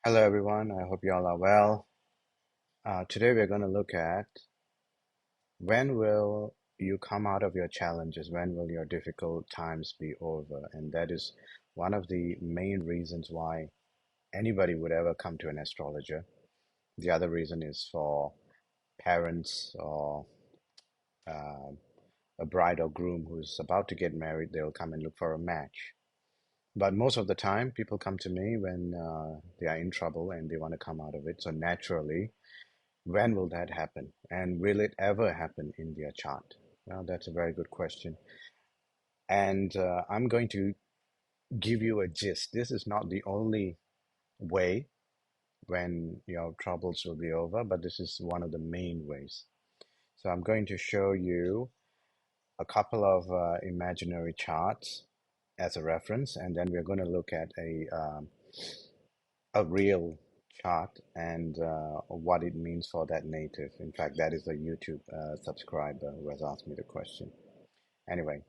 Hello, everyone. I hope you all are well. Today, we're going to look at when will you come out of your challenges? When will your difficult times be over? And that is one of the main reasons why anybody would ever come to an astrologer. The other reason is for parents or uh, a bride or groom who's about to get married, they'll come and look for a match. But most of the time, people come to me when they are in trouble and they want to come out of it. So naturally, when will that happen? And will it ever happen in their chart? Well, that's a very good question. And I'm going to give you a gist. This is not the only way when your troubles will be over, but this is one of the main ways. So I'm going to show you a couple of imaginary charts as a reference, and then we're going to look at a real chart and what it means for that native. In fact, that is a YouTube subscriber who has asked me the question. Anyway,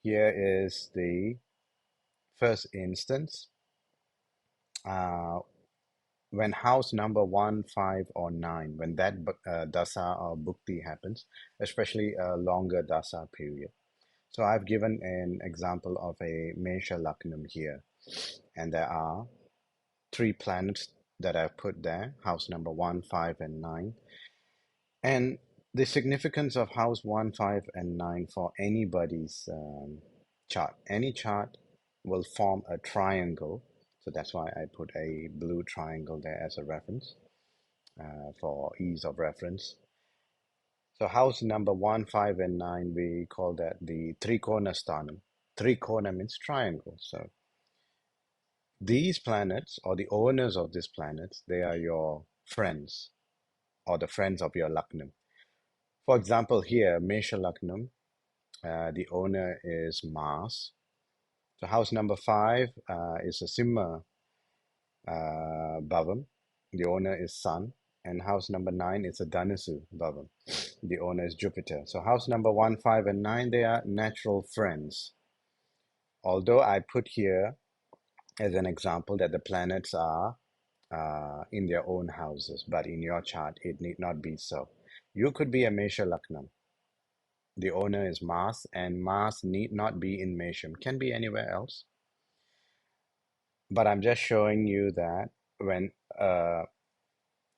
here is the first instance. Uh, when house number 1, 5, or 9, when that dasa or bhukti happens, especially a longer dasa period. So I've given an example of a Mesha Laknam here, and there are three planets that I've put there, house number 1, 5, and 9. And the significance of house 1, 5, and 9 for anybody's chart, any chart will form a triangle. So that's why I put a blue triangle there as a reference for ease of reference. So house number 1, 5, and 9, we call that the Trikona Sthanam. Trikona means triangle. So these planets or the owners of these planets, they are your friends or the friends of your Laknam. For example, here, Mesha Laknam, the owner is Mars. So house number 5 is a Simha Bhavam. The owner is Sun. And house number 9 is a Dhanasu Bhavam. The owner is Jupiter. So house number 1, 5, and 9, they are natural friends. Although I put here as an example that the planets are in their own houses, but in your chart, it need not be so. You could be a Mesha Laknam. The owner is Mars, and Mars need not be in Mesham, can be anywhere else. But I'm just showing you that when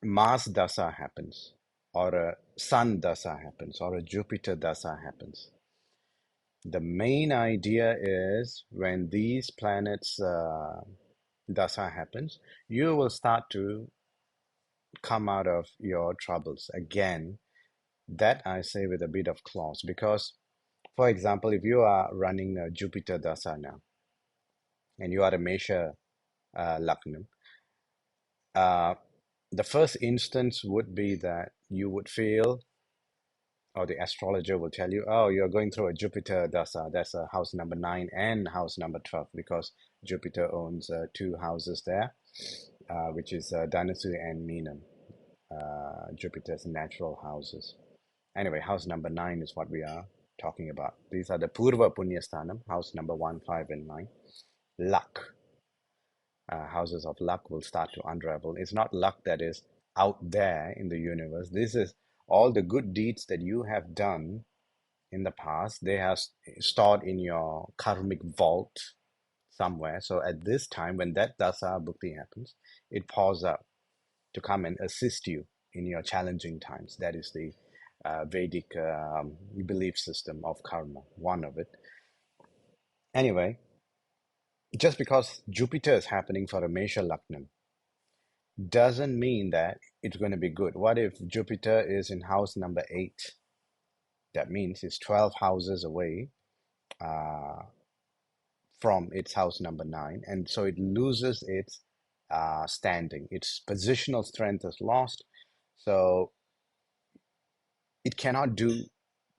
Mars Dasa happens, or a Sun Dasa happens, or a Jupiter Dasa happens, the main idea is when these planets Dasa happens, you will start to come out of your troubles. Again, that I say with a bit of clause, because, for example, if you are running a Jupiter Dasa now, and you are a Mesha Laknam, uh, the first instance would be that you would feel, or the astrologer will tell you, oh, you're going through a Jupiter Dasa. That's a house number 9 and house number 12, because Jupiter owns two houses there, which is Dhanasu and Meenam, Jupiter's natural houses. Anyway, house number 9 is what we are talking about. These are the Purva Punyasthanam, house number 1, 5, and 9. Luck, houses of luck will start to unravel. It's not luck that is out there in the universe. This is all the good deeds that you have done in the past. They are stored in your karmic vault somewhere. So at this time, when that dasa bhukti happens, it pours out to come and assist you in your challenging times. That is the Vedic belief system of karma, one of it. Anyway, just because Jupiter is happening for a Mesha Laknam doesn't mean that it's going to be good. What if Jupiter is in house number 8? That means it's 12 houses away uh, from its house number 9. And so it loses its standing. Its positional strength is lost. So it cannot do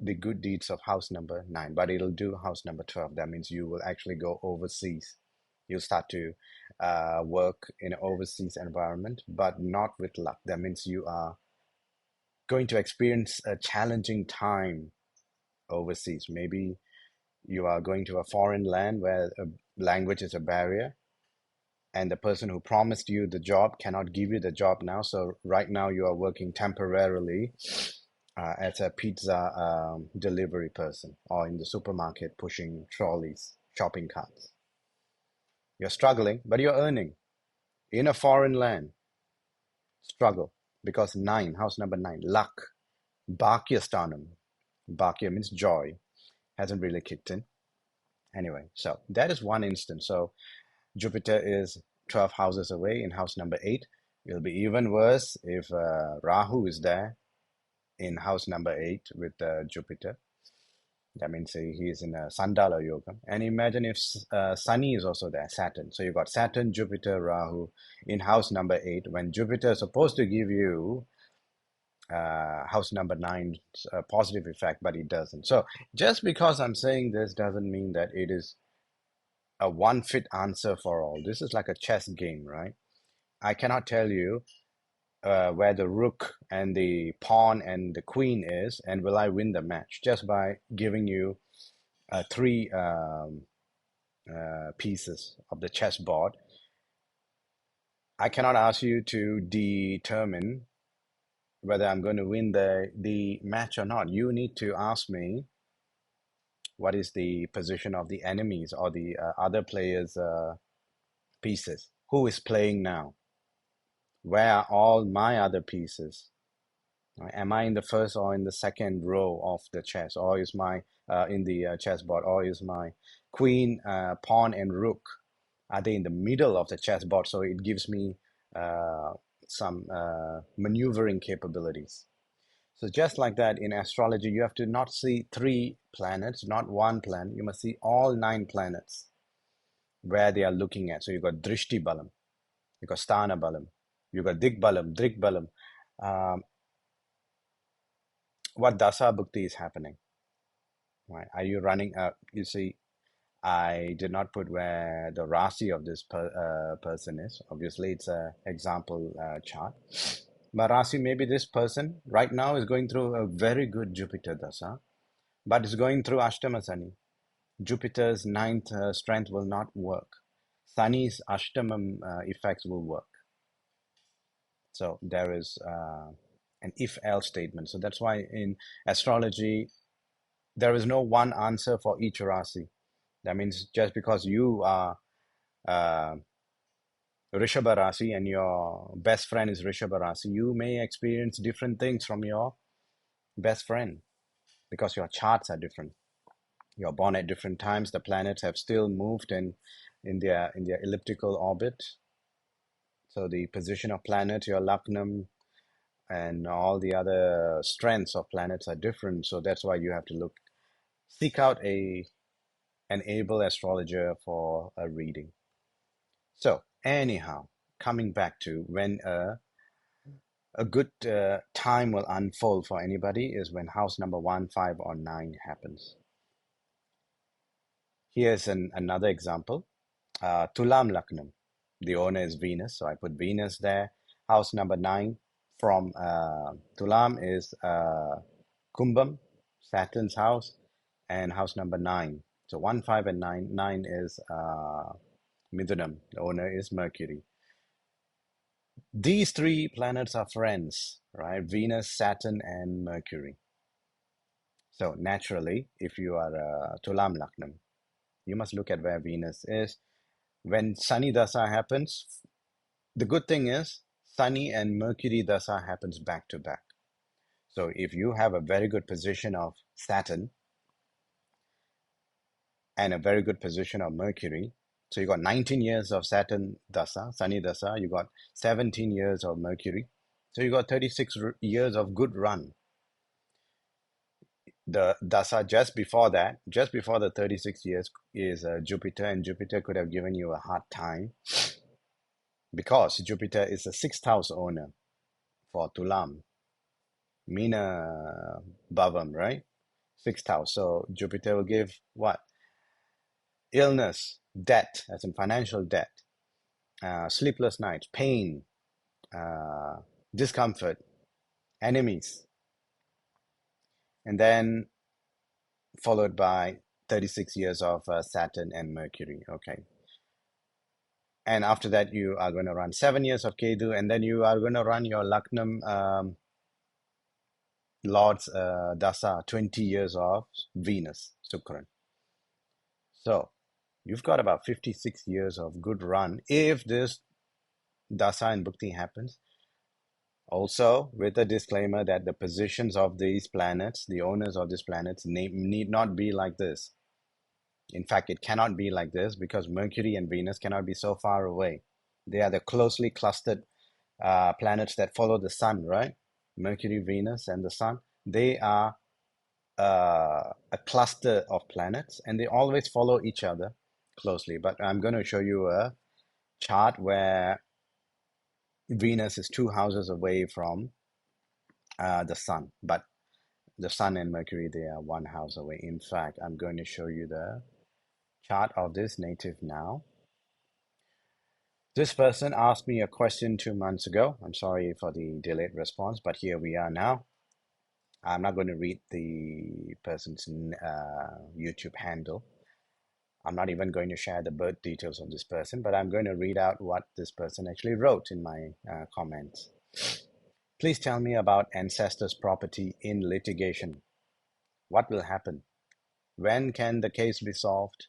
the good deeds of house number 9, but it'll do house number 12. That means you will actually go overseas. You'll start to work in an overseas environment, but not with luck. That means you are going to experience a challenging time overseas. Maybe you are going to a foreign land where a language is a barrier. and the person who promised you the job cannot give you the job now. So right now you are working temporarily as a pizza delivery person or in the supermarket pushing trolleys, shopping carts. You're struggling, but you're earning in a foreign land. Struggle because nine, house number nine, luck, Bhakyastanam. Bhakya means joy, hasn't really kicked in. Anyway, so that is one instance. So Jupiter is 12 houses away in house number eight. It'll be even worse if Rahu is there in house number eight with Jupiter. That means he is in a Sandala Yoga. And imagine if Sunny is also there, Saturn. So you've got Saturn, Jupiter, Rahu in house number eight. When Jupiter is supposed to give you house number nine positive effect, but it doesn't. So just because I'm saying this doesn't mean that it is a one fit answer for all. This is like a chess game, right? I cannot tell you where the rook and the pawn and the queen is, and will I win the match just by giving you three pieces of the chessboard. I cannot ask you to determine whether I'm going to win the match or not. You need to ask me what is the position of the enemies or the other players' pieces. Who is playing now? Where are all my other pieces? Right? Am I in the first or in the second row of the chess, or is my in the chessboard, or is my queen, pawn, and rook? Are they in the middle of the chessboard? So it gives me uh, some maneuvering capabilities. So just like that, in astrology, you have to not see three planets, not one planet. You must see all nine planets where they are looking at. So you've got Drishti Balam, you've got Sthana Balam, you've got Dik Balam, Drik Balam. Um, what Dasa Bhukti is happening, right? Are you running up? You see, I did not put where the Rasi of this person is. Obviously, it's a example chart. But Rasi, maybe this person right now is going through a very good Jupiter Dasa, but is going through Ashtama Sani. Jupiter's ninth strength will not work. Sani's Ashtamam effects will work. So there is an if-else statement. So that's why in astrology, there is no one answer for each Rasi. That means just because you are uh, Rishabha Rasi and your best friend is Rishabha Rasi, you may experience different things from your best friend because your charts are different. You're born at different times. The planets have still moved in their elliptical orbit. So the position of planets, your Laknam, and all the other strengths of planets are different. So that's why you have to seek out an able astrologer for a reading. So anyhow, coming back to when a good time will unfold for anybody is when house number one, five, or nine happens. Here's another example. Tulam Laknam. The owner is Venus, so I put Venus there. House number nine from Tulam is Kumbham, Saturn's house, and house number nine. So one, five, and nine. Nine is Midunam. The owner is Mercury. These three planets are friends, right? Venus, Saturn, and Mercury. So naturally, if you are Tulam Laknam, you must look at where Venus is. When Sunny Dasa happens, the good thing is Sunny and Mercury Dasa happens back to back. So if you have a very good position of Saturn and a very good position of Mercury, so you got 19 years of Saturn Dasa, Sunny Dasa, you got 17 years of Mercury. So you got 36 years of good run. The Dasa just before that, just before the 36 years is Jupiter, and Jupiter could have given you a hard time because Jupiter is a sixth house owner for Tulam, Mina Bhavam, right? Sixth house. So Jupiter will give what? Illness, debt, as in financial debt, sleepless nights, pain, uh, discomfort, enemies, and then followed by 36 years of Saturn and Mercury. Okay. And after that, you are going to run 7 years of Ketu, and then you are going to run your Lugnam Lord's Dasa, 20 years of Venus, Sukran. So you've got about 56 years of good run if this Dasa and Bhukti happens. Also, with a disclaimer that the positions of these planets, the owners of these planets, need not be like this. In fact, it cannot be like this because Mercury and Venus cannot be so far away. They are the closely clustered planets that follow the sun, right? Mercury, Venus, and the sun. They are a cluster of planets and they always follow each other closely. But I'm going to show you a chart where Venus is 2 houses away from the sun, but the sun and Mercury, they are 1 house away. In fact, I'm going to show you the chart of this native now. This person asked me a question 2 months ago. I'm sorry for the delayed response, but here we are now. I'm not going to read the person's YouTube handle. I'm not even going to share the birth details of this person, but I'm going to read out what this person actually wrote in my comments. Please tell me about ancestors' property in litigation. What will happen? When can the case be solved?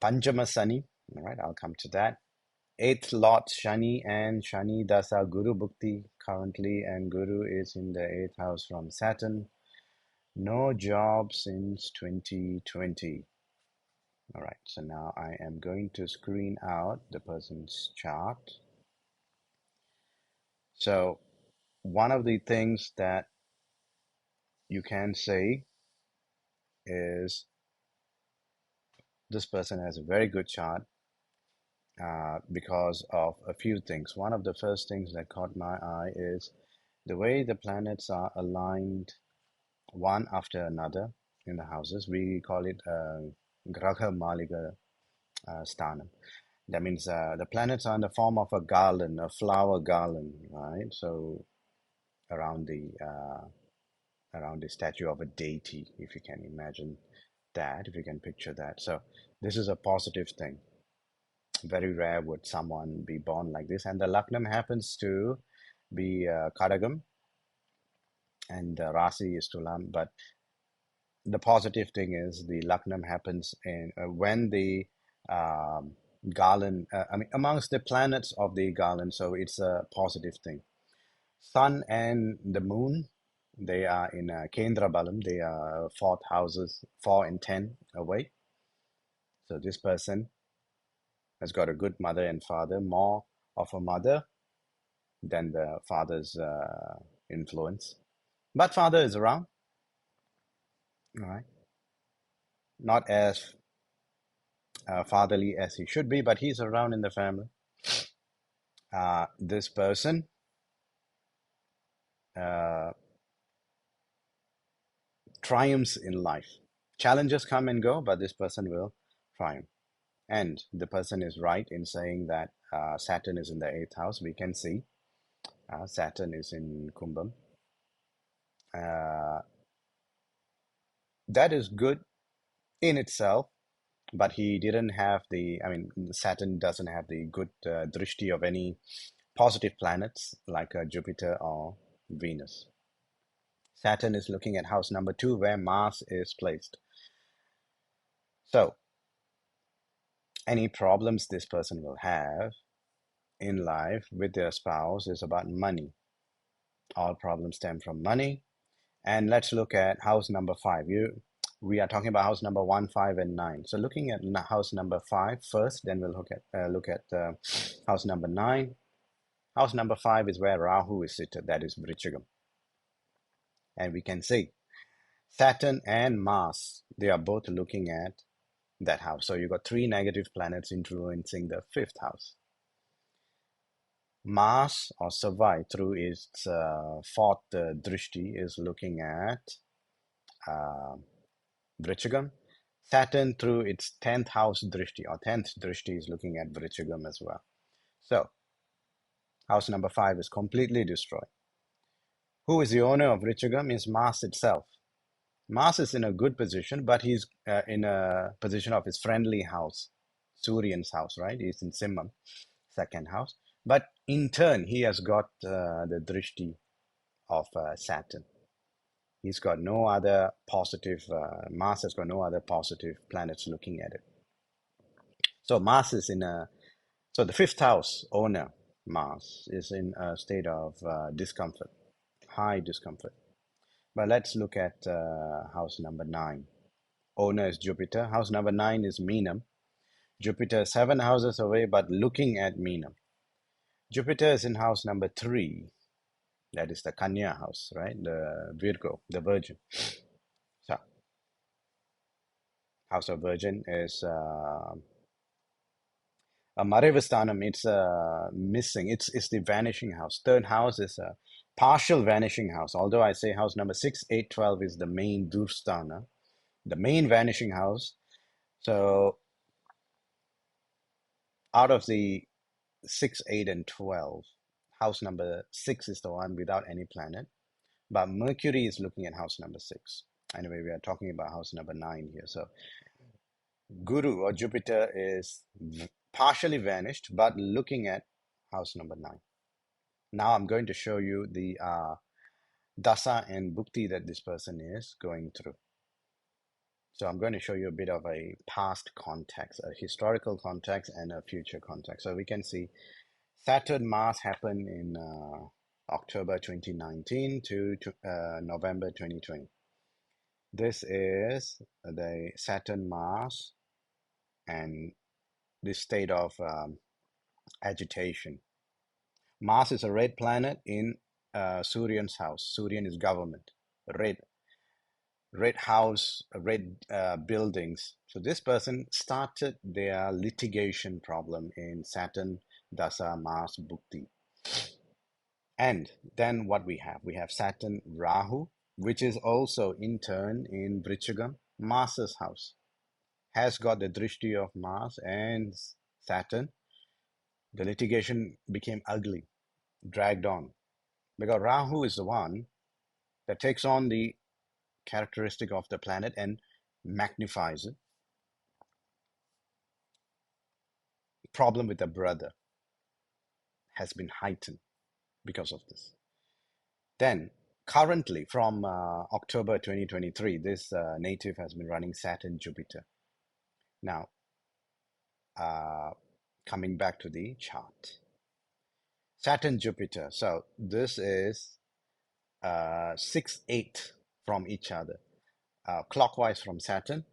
Panchama Sani, all right, I'll come to that. Eighth Lord Shani and Shani Dasa Guru Bhukti currently, and Guru is in the eighth house from Saturn. No job since 2020. All right, so now I am going to screen out the person's chart. So one of the things that you can say is this person has a very good chart because of a few things. One of the first things that caught my eye is the way the planets are aligned one after another in the houses. We call it Graha Maliga Sthanam. That means the planets are in the form of a garland, a flower garland, right? So around the statue of a deity, if you can imagine that, if you can picture that. So this is a positive thing. Very rare would someone be born like this, and the Lugnam happens to be Kadagam, and the Rasi is Tulam. But the positive thing is the Lugnam happens in when the um, garland, I mean, amongst the planets of the garland, so it's a positive thing. Sun and the moon, they are in Kendra Balam, they are fourth houses, 4 and 10 away. So this person has got a good mother and father, more of a mother than the father's influence. But father is around, all right? Not as fatherly as he should be, but he's around in the family. This person uh, triumphs in life. Challenges come and go, but this person will triumph. And the person is right in saying that Saturn is in the eighth house. We can see Saturn is in Kumbham. Uh, that is good in itself, but he didn't have I mean, Saturn doesn't have the good drishti of any positive planets like Jupiter or Venus. Saturn is looking at house number 2 where Mars is placed. So, any problems this person will have in life with their spouse is about money. All problems stem from money. And let's look at house number 5. We are talking about house number 1, 5, and 9. So looking at house number 5 first, then we'll look at house number 9. House number 5 is where Rahu is seated, that is Vrichagam. And we can see Saturn and Mars, they are both looking at that house. So you've got 3 negative planets influencing the 5th house. Mars or Savai through its fourth drishti is looking at Vrichagam. Saturn through its 10th house drishti or 10th drishti is looking at Vrichagam as well. So house number 5 is completely destroyed. Who is the owner of Vrichagam is Mars itself. Mars is in a good position, but he's in a position of his friendly house. Suryan's house, right? He's in Simham, second house. But in turn, he has got the drishti of Saturn. He's got no other positive, Mars has got no other positive planets looking at it. So Mars is in a, so the fifth house owner, Mars, is in a state of discomfort, high discomfort. But let's look at house number nine. Owner is Jupiter. House number nine is Meenam. Jupiter is 7 houses away, but looking at Meenam. Jupiter is in house number three. That is the Kanya house, right? The Virgo, the Virgin. So, house of Virgin is a Marevasthanam. It's missing. It's the vanishing house. Third house is a partial vanishing house. Although I say house number 6, 8, 12 is the main Dursthana, the main vanishing house. So out of the 6, 8, and 12, house number 6 is the one without any planet. But Mercury is looking at house number 6. Anyway, we are talking about house number 9 here. So Guru or Jupiter is partially vanished, but looking at house number 9. Now I'm going to show you the dasa and bhukti that this person is going through. So I'm going to show you a bit of a past context, a historical context, and a future context. So we can see Saturn Mars happened in October 2019 to November 2020. This is the Saturn Mars and this state of agitation. Mars is a red planet in Suryan's house. Suryan is government. Red house, red buildings. So this person started their litigation problem in Saturn, Dasa, Mars, Bhukti. And then what we have? We have Saturn, Rahu, which is also in turn in Vrichagam, Mars's house. Has got the drishti of Mars and Saturn. The litigation became ugly, dragged on. Because Rahu is the one that takes on the characteristic of the planet and magnifies it. Problem with the brother has been heightened because of this. Then, currently, from October 2023, this native has been running Saturn Jupiter. Now, coming back to the chart. Saturn Jupiter. So, this is 6, 8 from each other. Clockwise from Saturn,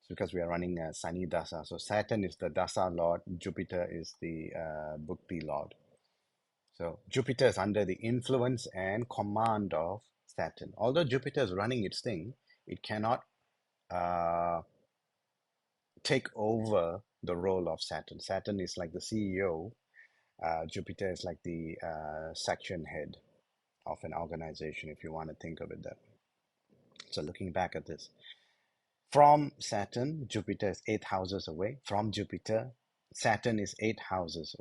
because we are running a Sunny Dasa. So Saturn is the Dasa Lord, Jupiter is the Bhukti Lord. So Jupiter is under the influence and command of Saturn. Although Jupiter is running its thing, it cannot take over the role of Saturn. Saturn is like the CEO. Jupiter is like the section head of an organization, if you want to think of it that way. So looking back at this, from Saturn, Jupiter is 8 houses away. From Jupiter, Saturn is 6 houses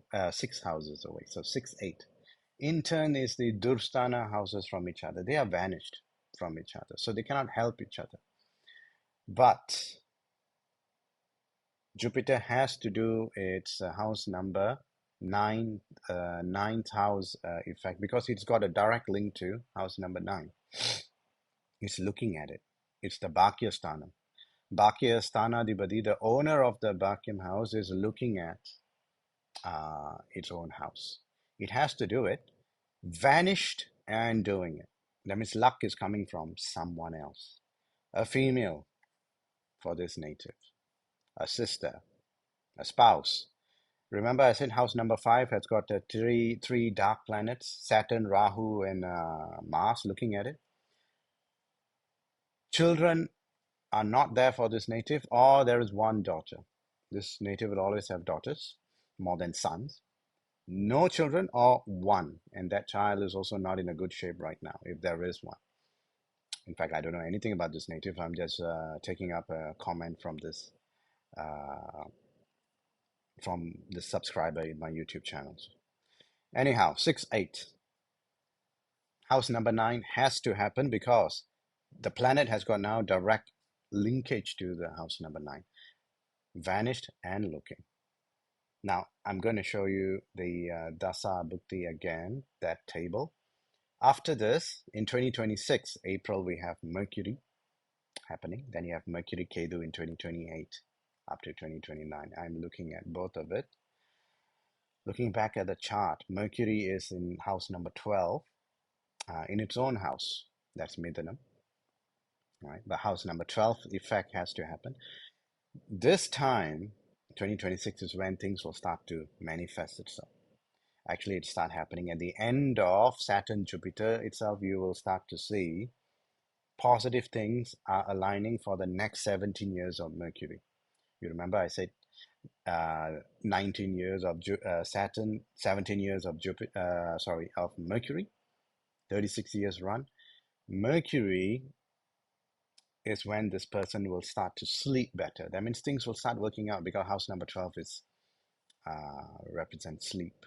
away. So 6, 8. In turn is the Dursthana houses from each other. They are vanished from each other. So they cannot help each other. But Jupiter has to do its house number 9, ninth house effect, because it's got a direct link to house number 9. It's looking at it. It's the Bhakya Sthanam. Bhakya Sthanadibadi, the owner of the Bhakyam house, is looking at its own house. It has to do it, vanished and doing it. That means luck is coming from someone else. A female for this native, a sister, a spouse. Remember, I said house number 5 has got three dark planets, Saturn, Rahu, and Mars looking at it. Children are not there for this native, or there is one daughter. This native will always have daughters, more than sons. No children or one, and that child is also not in a good shape right now, if there is one. In fact, I don't know anything about this native. I'm just taking up a comment uh, from the subscriber in my YouTube channels. Anyhow, 6, 8. House number 9 has to happen because the planet has got now direct linkage to the house number 9. vanished and looking. Now, I'm going to show you the Dasa Bhukti again, that table. After this, in 2026, April, we have Mercury happening. Then you have Mercury Ketu in 2028 up to 2029. I'm looking at both of it. Looking back at the chart, Mercury is in house number 12, in its own house. That's Midhanam, right? The house number 12 effect has to happen. This time, 2026 is when things will start to manifest itself. Actually, it start happening at the end of Saturn Jupiter itself. You will start to see positive things are aligning for the next 17 years of Mercury. You remember I said 19 years of Saturn, 17 years of Jupiter, of Mercury, 36 years run. Mercury is when this person will start to sleep better. That means things will start working out because house number 12 is represents sleep.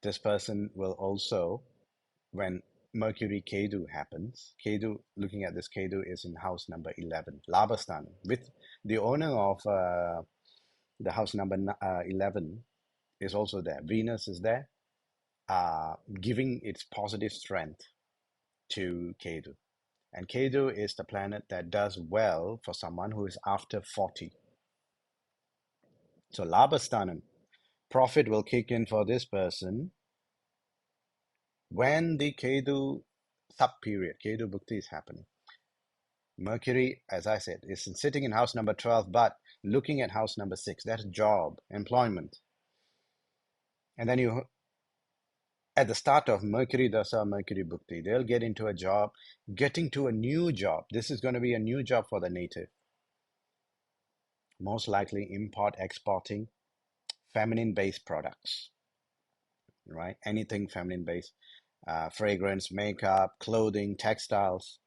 This person will also, when Mercury Ketu happens, Ketu, looking at this, Ketu is in house number 11, Labasthan, with the owner of the house number 11 is also there. Venus is there, giving its positive strength to Ketu. And Ketu is the planet that does well for someone who is after 40. So Labasthanam, profit will kick in for this person when the Ketu sub period, Ketu Bhukti is happening. Mercury, as I said, is sitting in house number 12, but looking at house number 6, that's job, employment. And then you, at the start of Mercury Dasa, Mercury Bhukti, they'll get into a job, getting to a new job. This is going to be a new job for the native. Most likely import, exporting, feminine-based products, right? Anything feminine-based, fragrance, makeup, clothing, textiles,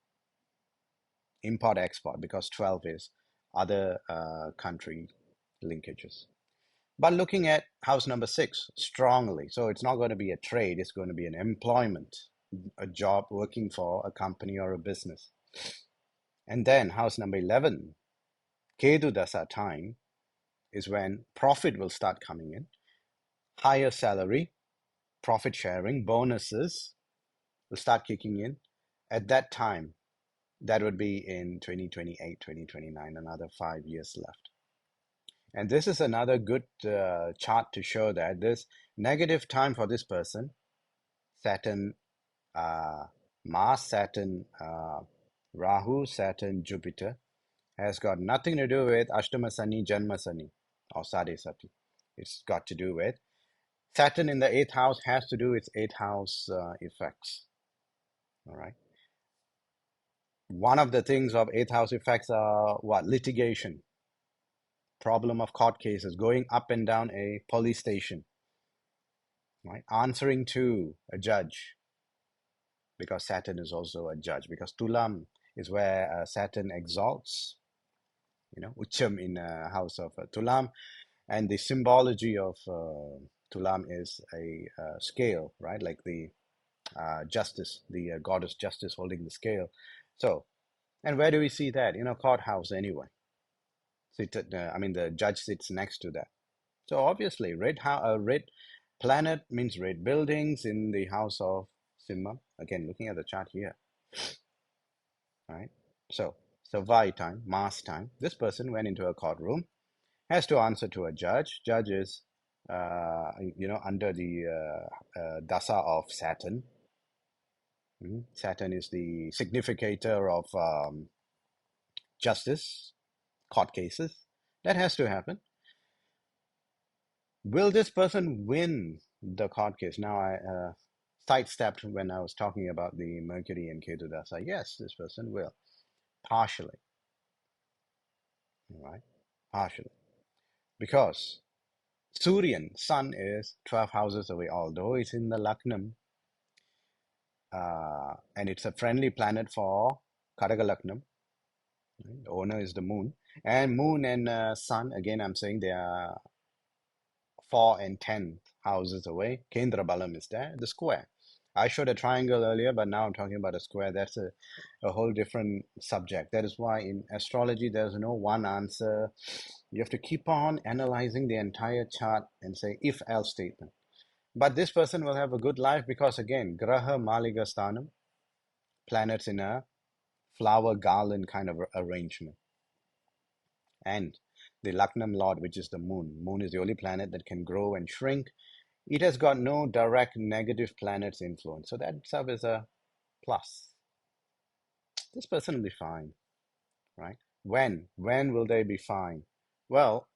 import, export, because 12 is other country linkages. But looking at house number 6 strongly, so it's not going to be a trade, it's going to be an employment, a job working for a company or a business. And then house number 11, Ketu Dasa time, is when profit will start coming in, higher salary, profit sharing, bonuses will start kicking in. At that time, that would be in 2028, 2029, another 5 years left. And this is another good chart to show that this negative time for this person, Saturn, Mars, Saturn, Rahu, Saturn, Jupiter, has got nothing to do with Ashtama Sani, Janma Sani, or Sade Sati. It's got to do with Saturn in the 8th house has to do with 8th house effects. All right. One of the things of 8th house effects are what? Litigation, problem of court cases, going up and down a police station, right? Answering to a judge, because Saturn is also a judge, because Tulam is where Saturn exalts, Ucham in house of Tulam. And the symbology of Tulam is a scale, right? Like the justice, the goddess justice holding the scale. So, and where do we see that? In a courthouse anyway. The judge sits next to that. So obviously, red planet means red buildings in the house of Simha. Again, looking at the chart here, right? So, Savai time, Mars time. This person went into a courtroom, has to answer to a judge. Judge is, under the dasa of Saturn. Saturn is the significator of justice, court cases. That has to happen. Will this person win the court case? Now, I sidestepped when I was talking about the Mercury and Ketu Dasa. Yes, this person will. Partially. All right? Partially. Because Suryan, sun is 12 houses away, although it's in the Laknam, and it's a friendly planet for Kadaka Laknam. Right? The owner is the moon. And moon and sun, again, I'm saying they are 4 and 10 houses away. Kendra Balam is there, the square. I showed a triangle earlier, but now I'm talking about a square. That's a whole different subject. That is why in astrology, there's no one answer. You have to keep on analyzing the entire chart and say if else statement. But this person will have a good life because, again, Graha Maliga Sthanam, planets in a flower garland kind of arrangement. And the Lugnam Lord, which is the moon. Moon is the only planet that can grow and shrink. It has got no direct negative planets influence. So that itself is a plus. This person will be fine, right? When? When will they be fine? Well,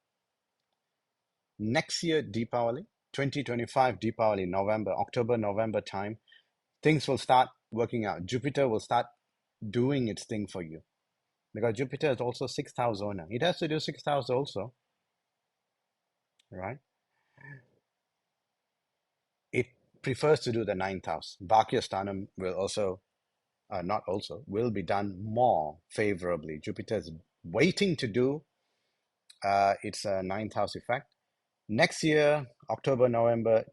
next year, Deepavali, 2025 Deepavali, November, October, November time, things will start working out. Jupiter will start doing its thing for you because Jupiter is also sixth house owner. It has to do sixth house also, right? It prefers to do the ninth house. Bhakyasthanam will also, not also, will be done more favorably. Jupiter is waiting to do its ninth house effect next year, October, November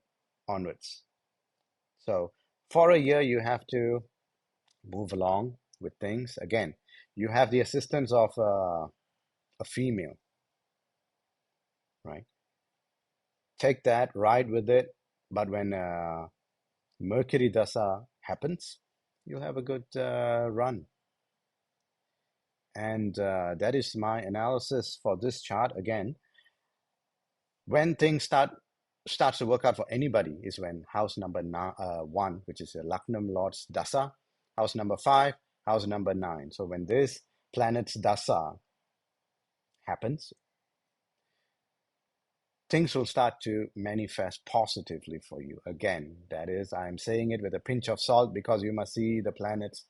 onwards. So for a year, you have to move along with things. Again, you have the assistance of a female, right? Take that, ride with it. But when Mercury Dasa happens, you'll have a good run. And that is my analysis for this chart. Again, when things starts to work out for anybody is when house number one, which is a Lugnam Lord's Dasa, house number five, house number nine. So when this planet's Dasa happens, things will start to manifest positively for you. Again, that is, I'm saying it with a pinch of salt because you must see the planet's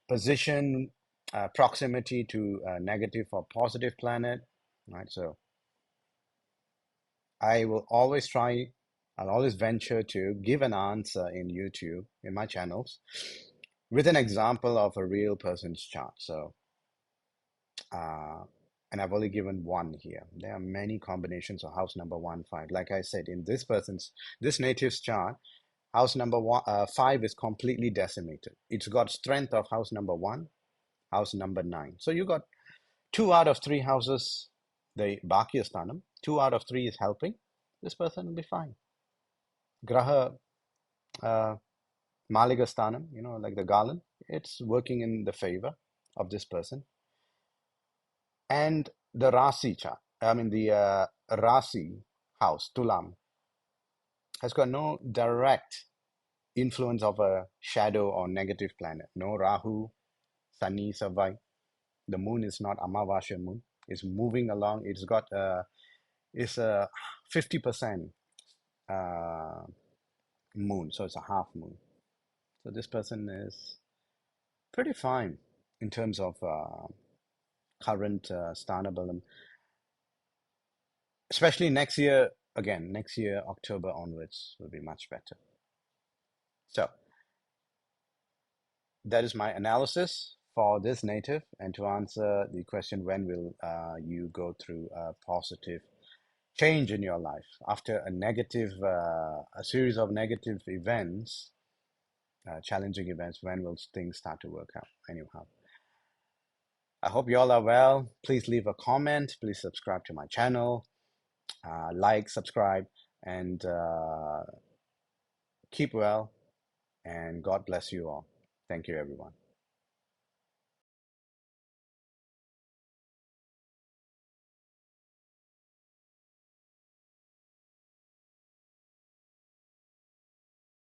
position, proximity to a negative or positive planet, right? So I will always try, I'll always venture to give an answer in YouTube, in my channels, with an example of a real person's chart. So, uh, and I've only given one here. There are many combinations of house number one, five. Like I said, in this native's chart, house number five is completely decimated. It's got strength of house number one, house number nine. So you got two out of three houses, the Bhakyasthanam, two out of three is helping. This person will be fine. Graha uh, Maligastanam, like the garland, it's working in the favor of this person. And the Rasi chart, I mean the Rasi house, Tulam, has got no direct influence of a shadow or negative planet. No Rahu, Sani, Savai. The moon is not Amavasya moon. It's moving along. It's a 50% uh, moon, so it's a half moon. So this person is pretty fine in terms of current Sthana Balam, especially next year. Again, next year, October onwards, will be much better. So that is my analysis for this native. And to answer the question, when will you go through a positive change in your life after a series of negative events, challenging events? When will things start to work out? Anyhow, I hope you all are well. Please leave a comment. Please subscribe to my channel. Like, subscribe, and keep well. And God bless you all. Thank you, everyone.